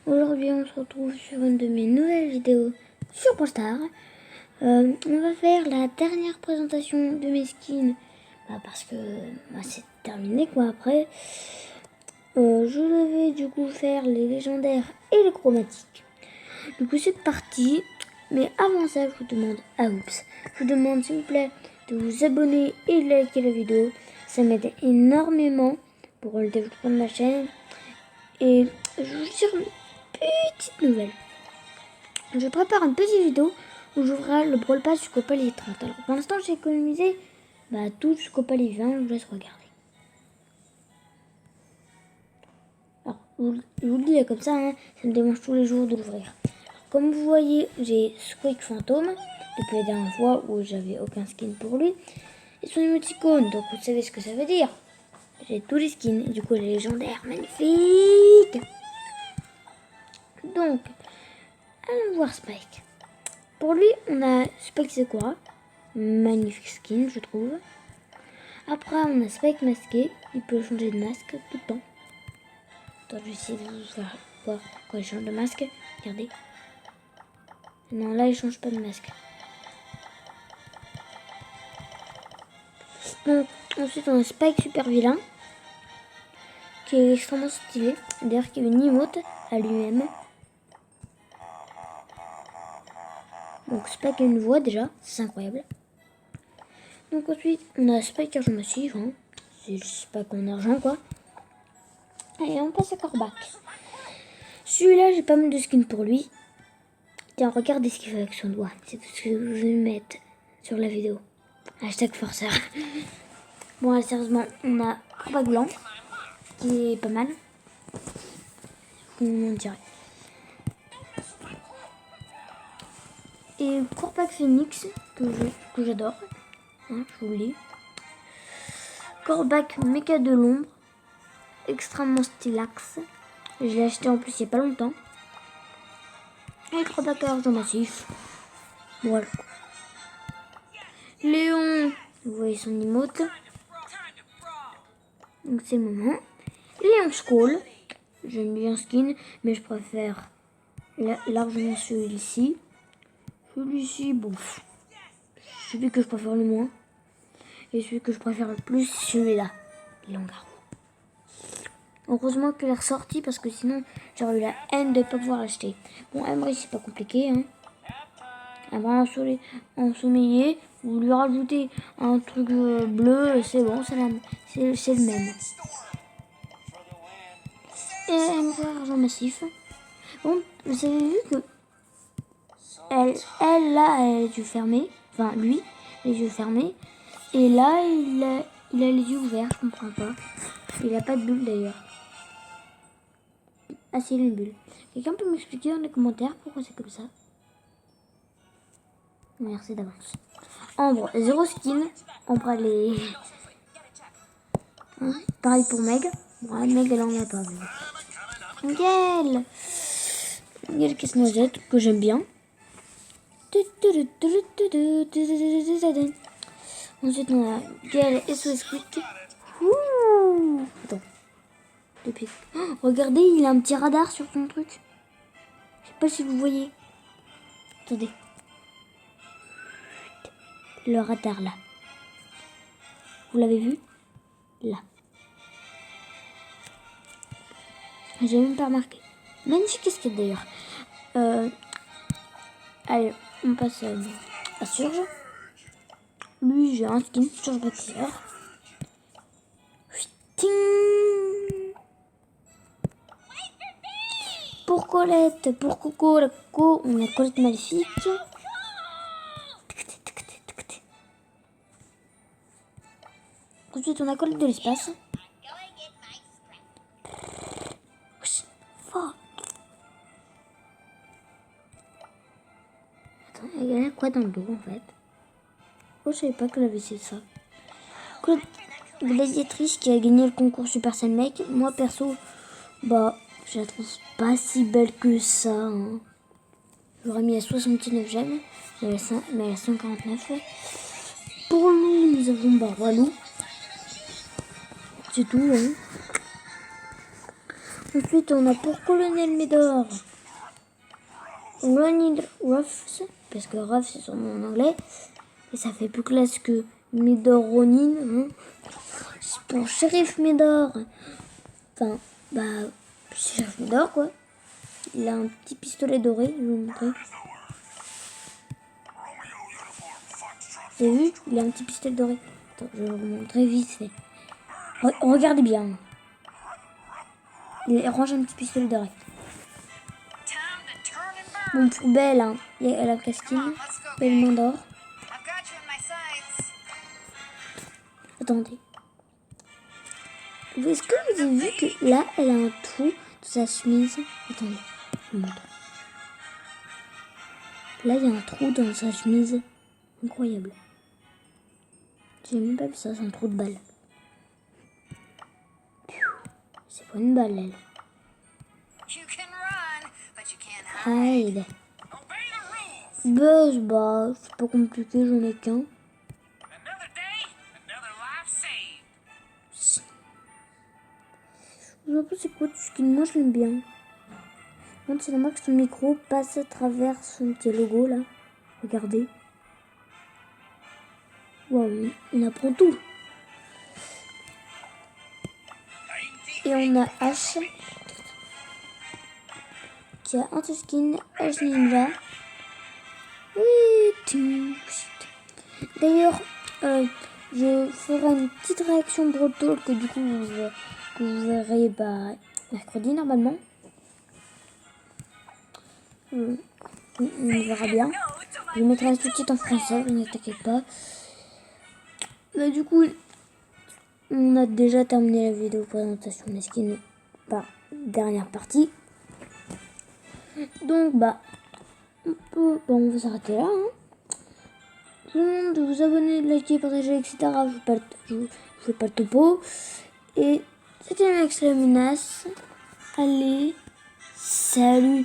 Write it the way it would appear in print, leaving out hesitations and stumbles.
Aujourd'hui on se retrouve sur une de mes nouvelles vidéos sur Brawl Stars. On va faire la dernière présentation de mes skins, parce que c'est terminé quoi. Après je devais du coup faire les légendaires et les chromatiques. Du coup c'est parti, mais avant ça je vous demande, je vous demande s'il vous plaît de vous abonner et de liker la vidéo. Ça m'aide énormément pour le développement de la chaîne. Et je vous dire une petite nouvelle. Je prépare une petite vidéo où j'ouvrirai le Brawl Pass jusqu'au palier 30. Alors pour l'instant j'ai économisé tout jusqu'au palier 20, je vous laisse regarder. Alors je vous le dis comme ça, ça me démange tous les jours de l'ouvrir. Comme vous voyez, j'ai Squeak Fantôme depuis la dernière fois où j'avais aucun skin pour lui. Et son émoticône, donc vous savez ce que ça veut dire. J'ai tous les skins, et du coup les légendaires, magnifiques. Donc, allons voir Spike. Pour lui, on a Spike Sakura, magnifique skin je trouve. Après, on a Spike masqué, il peut changer de masque tout le temps. Attends, je vais essayer de vous faire voir quand il change de masque. Regardez. Non, là il change pas de masque. Donc, ensuite on a Spike super vilain, qui est extrêmement stylé. D'ailleurs, qui a une emote à lui-même. Donc Spike a une voix déjà, c'est incroyable. Donc ensuite on a Spike argent massif, c'est Spike en argent quoi. Et on passe à Corbac. Celui-là j'ai pas mal de skins pour lui. Tiens, regardez ce qu'il fait avec son doigt. C'est tout ce que je vais mettre sur la vidéo. Hashtag forceur. Bon là, sérieusement, on a Corbac blanc, qui est pas mal. On dirait. Et Corbac Phoenix, que j'adore. Je vous le dis. Corbac méca de l'ombre, extrêmement stylax. Je l'ai acheté en plus il n'y a pas longtemps. Et Corbac argent massif. Voilà. Léon, vous voyez son emote. Donc c'est le moment. Léon Skull, j'aime bien skin, mais je préfère largement celui-ci. Celui-ci, bon, celui que je préfère le moins. Et celui que je préfère le plus, c'est celui-là, Léon Garou. Heureusement qu'il est ressorti parce que sinon j'aurais eu la haine de ne pas pouvoir l'acheter. Bon, Emery, c'est pas compliqué. Ensommeillé, vous lui rajoutez un truc bleu, c'est bon, c'est le même. Et Emery argent massif. Bon, vous avez vu que elle là, elle a les yeux fermés. Enfin, lui, les yeux fermés. Et là, il a les yeux ouverts, je comprends pas. Il a pas de bulle d'ailleurs. Ah si, il a une bulle. Quelqu'un peut m'expliquer dans les commentaires pourquoi c'est comme ça? Merci d'avance. Ambre, 0 skin. Ambre, elle est... pareil pour Meg. Bon, Meg, elle en a pas. Miguel Casse-Noisette, que j'aime bien. Ensuite, on a Gaël SOS Quick. Attends. Depuis. Oh, regardez, il a un petit radar sur son truc. Je sais pas si vous voyez. Attendez. Le radar là. Vous l'avez vu? Là. J'ai même pas remarqué. Magnifique casquette d'ailleurs. Allez, on passe à Surge. Lui, j'ai un skin Surge Boxer. Pour Colette, pour Coco, la Coco, on a Colette Maléfique. Ensuite, on a Colette de l'espace. Attends, elle a quoi dans le dos en fait? Oh, je savais pas qu'elle avait essayé ça. Colette Gladiatrice qui a gagné le concours Supercell Mec. Moi perso, je la trouve pas si belle que ça. J'aurais mis à 69 j'aime, mais elle a 149. Pour nous, nous avons Walou. C'est tout. Ensuite, on a pour colonel Médor Ronald Ruffs, parce que Ruff c'est son nom en anglais, et ça fait plus classe que Médor Ronin. Hein. Pour shérif Médor, enfin, bah, shérif Médor quoi. Il a un petit pistolet doré, je vais vous montrer. Vous avez vu? Il a un petit pistolet doré. Attends, je vais vous montrer vite fait. Regardez bien. Il range un petit pistolet doré. Bon, pour Belle, hein, elle a Casquine. Belle main d'or. Attendez. Est-ce que vous avez vu que là, elle a un trou dans sa chemise? Attendez, je vous montre. Là, il y a un trou dans sa chemise. Incroyable. J'ai même pas vu ça, c'est un trou de balle. C'est pas une balle, elle. Hide. Bah, c'est pas compliqué, j'en ai qu'un. Je sais pas c'est quoi ce skin, moi je l'aime bien. Quand c'est normal que son micro passe à travers son petit logo là. Regardez. Waouh, on apprend tout. Et on a H qui a un skin H Ninja. Oui. D'ailleurs, je ferai une petite réaction Brawl Talk que du coup vous verrez mercredi normalement. On verra bien. Je mettrai un sous-titre en français, ne t'inquiète pas. Bah, du coup, on a déjà terminé la vidéo présentation des skins par dernière partie. Donc, on va s'arrêter là. Hein. Tout le monde, de vous abonner, de liker, partager, etc. Je vous fais pas le topo. Et c'était Max la menace. Allez, salut!